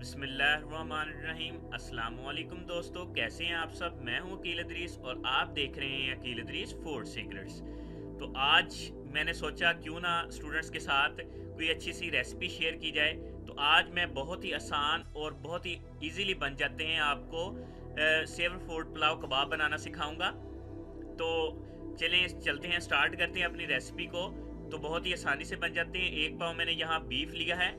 बिस्मिल्लाहिर्रहमानिर्रहीम। अस्सलाम वालेकुम दोस्तों, कैसे हैं आप सब। मैं हूं अकील इदरीस और आप देख रहे हैं अकील इदरीस फूड सीक्रेट्स। तो आज मैंने सोचा क्यों ना स्टूडेंट्स के साथ कोई अच्छी सी रेसिपी शेयर की जाए। तो आज मैं बहुत ही आसान और बहुत ही इजीली बन जाते हैं आपको सेवर फूड पुलाव कबाब बनाना सिखाऊंगा। तो चलें चलते हैं, स्टार्ट करते हैं अपनी रेसिपी को। तो बहुत ही आसानी से बन जाते हैं। एक पाव मैंने यहाँ बीफ लिया है।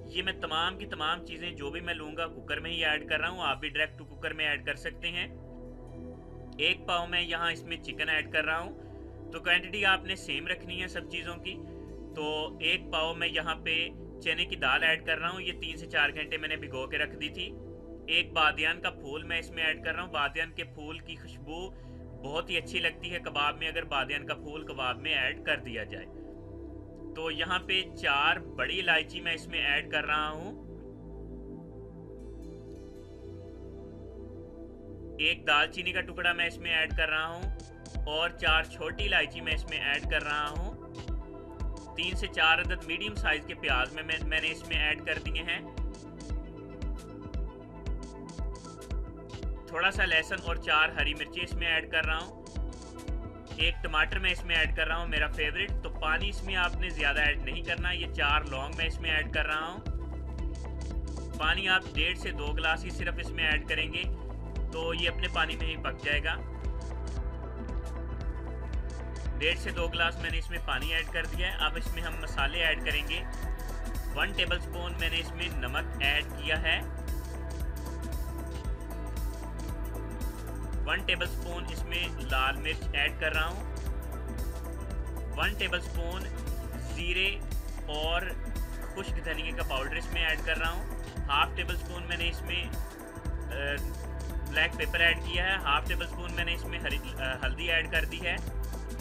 ये मैं तमाम की तमाम चीज़ें जो भी मैं लूँगा कुकर में ही ऐड कर रहा हूँ। आप भी डायरेक्ट टू कुकर में ऐड कर सकते हैं। एक पाव मैं यहाँ इसमें चिकन ऐड कर रहा हूँ। तो क्वांटिटी आपने सेम रखनी है सब चीज़ों की। तो एक पाव मैं यहाँ पे चने की दाल ऐड कर रहा हूँ। ये 3 से 4 घंटे मैंने भिगो के रख दी थी। एक बादियान का फूल मैं इसमें ऐड कर रहा हूँ। बादियान के फूल की खुशबू बहुत ही अच्छी लगती है कबाब में, अगर बादियान का फूल कबाब में ऐड कर दिया जाए। तो यहाँ पे 4 बड़ी इलायची मैं इसमें ऐड कर रहा हूँ। एक दालचीनी का टुकड़ा मैं इसमें ऐड कर रहा हूँ और 4 छोटी इलायची मैं इसमें ऐड कर रहा हूँ। 3 से 4 अदद मीडियम साइज के प्याज मैंने इसमें ऐड कर दिए हैं। थोड़ा सा लहसुन और 4 हरी मिर्ची इसमें ऐड कर रहा हूँ। एक टमाटर मैं इसमें ऐड कर रहा हूँ, मेरा फेवरेट। तो पानी इसमें आपने ज़्यादा ऐड नहीं करना। ये 4 लौंग मैं इसमें ऐड कर रहा हूँ। पानी आप 1.5 से 2 गिलास ही सिर्फ इसमें ऐड करेंगे तो ये अपने पानी में ही पक जाएगा। 1.5 से 2 गिलास मैंने इसमें पानी ऐड कर दिया है। अब इसमें हम मसाले ऐड करेंगे। 1 टेबलस्पून मैंने इसमें नमक ऐड किया है। 1 टेबलस्पून इसमें लाल मिर्च ऐड कर रहा हूँ। 1 टेबलस्पून जीरे और खुश्क धनिया का पाउडर इसमें ऐड कर रहा हूँ। हाफ टेबलस्पून मैंने इसमें ब्लैक पेपर ऐड किया है। हाफ टेबलस्पून मैंने इसमें हल्दी ऐड कर दी है।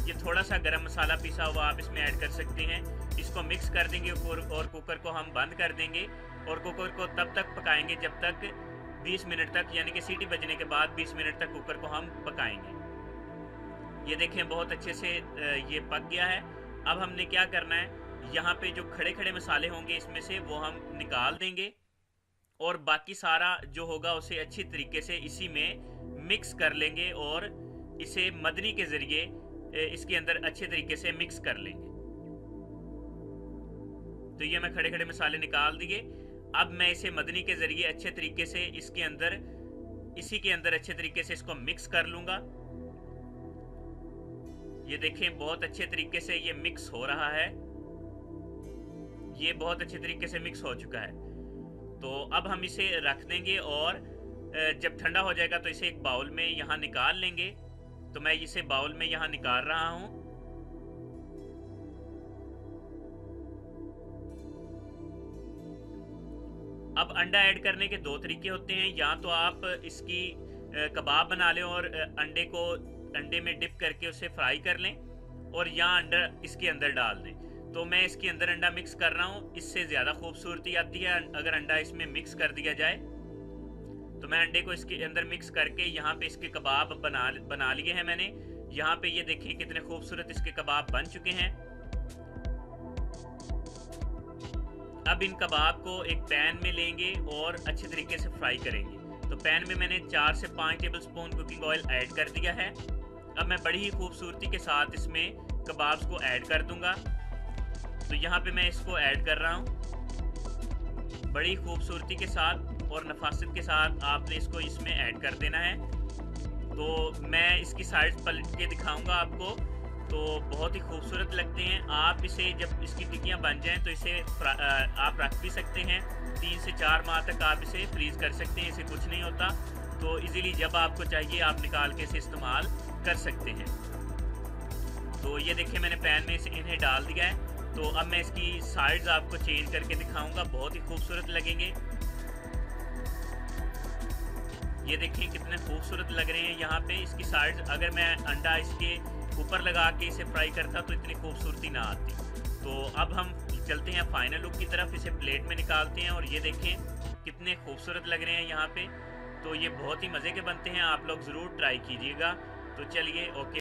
ये थोड़ा सा गरम मसाला पिसा हुआ आप इसमें ऐड कर सकते हैं। इसको मिक्स कर देंगे और कुकर को हम बंद कर देंगे और कुकर को तब तक पकाएंगे जब तक 20 मिनट तक, यानी कि सीटी बजने के बाद 20 मिनट तक कुकर को हम पकाएंगे। ये देखें बहुत अच्छे से ये पक गया है। अब हमने क्या करना है, यहाँ पे जो खड़े खड़े मसाले होंगे इसमें से वो हम निकाल देंगे और बाकी सारा जो होगा उसे अच्छी तरीके से इसी में मिक्स कर लेंगे और इसे मदनी के ज़रिए इसके अंदर अच्छे तरीके से मिक्स कर लेंगे। तो ये मैं खड़े खड़े मसाले निकाल दिए। अब मैं इसे मदनी के ज़रिए अच्छे तरीके से इसी के अंदर अच्छे तरीके से इसको मिक्स कर लूँगा। ये देखें बहुत अच्छे तरीके से ये मिक्स हो रहा है। ये बहुत अच्छे तरीके से मिक्स हो चुका है। तो अब हम इसे रख देंगे और जब ठंडा हो जाएगा तो इसे एक बाउल में यहाँ निकाल लेंगे। तो मैं इसे बाउल में यहाँ निकाल रहा हूँ। अब अंडा ऐड करने के 2 तरीके होते हैं। या तो आप इसकी कबाब बना लें और अंडे में डिप करके उसे फ्राई कर लें और या अंडा इसके अंदर डाल दें। तो मैं इसके अंदर अंडा मिक्स कर रहा हूँ। इससे ज़्यादा खूबसूरती आती है अगर अंडा इसमें मिक्स कर दिया जाए। तो मैं अंडे को इसके अंदर मिक्स करके यहाँ पे इसके कबाब बना लिए हैं मैंने। यहाँ पे ये देखिए कितने खूबसूरत इसके कबाब बन चुके हैं। अब इन कबाब को एक पैन में लेंगे और अच्छे तरीके से फ्राई करेंगे। तो पैन में मैंने 4 से 5 टेबलस्पून कुकिंग ऑयल ऐड कर दिया है। अब मैं बड़ी ही खूबसूरती के साथ इसमें कबाब्स को ऐड कर दूंगा। तो यहाँ पे मैं इसको ऐड कर रहा हूँ। बड़ी खूबसूरती के साथ और नफासत के साथ आपने इसको इसमें ऐड कर देना है। तो मैं इसकी साइड्स पलट के दिखाऊंगा आपको। तो बहुत ही खूबसूरत लगते हैं। आप इसे जब इसकी टिक्कियाँ बन जाएं तो इसे आप रख भी सकते हैं। 3 से 4 माह तक आप इसे फ्रीज कर सकते हैं। इसे कुछ नहीं होता। तो इजीली जब आपको चाहिए आप निकाल के इसे इस्तेमाल कर सकते हैं। तो ये देखिए मैंने पैन में इन्हें डाल दिया है। तो अब मैं इसकी साइड्स आपको चेंज करके दिखाऊंगा, बहुत ही खूबसूरत लगेंगे। ये देखें कितने खूबसूरत लग रहे हैं यहाँ पे इसकी साइड्स। अगर मैं अंडा इसके ऊपर लगा के इसे फ्राई करता तो इतनी खूबसूरती ना आती। तो अब हम चलते हैं फाइनल लुक की तरफ। इसे प्लेट में निकालते हैं और ये देखें कितने खूबसूरत लग रहे हैं यहाँ पे। तो ये बहुत ही मज़े के बनते हैं। आप लोग ज़रूर ट्राई कीजिएगा। तो चलिए ओके।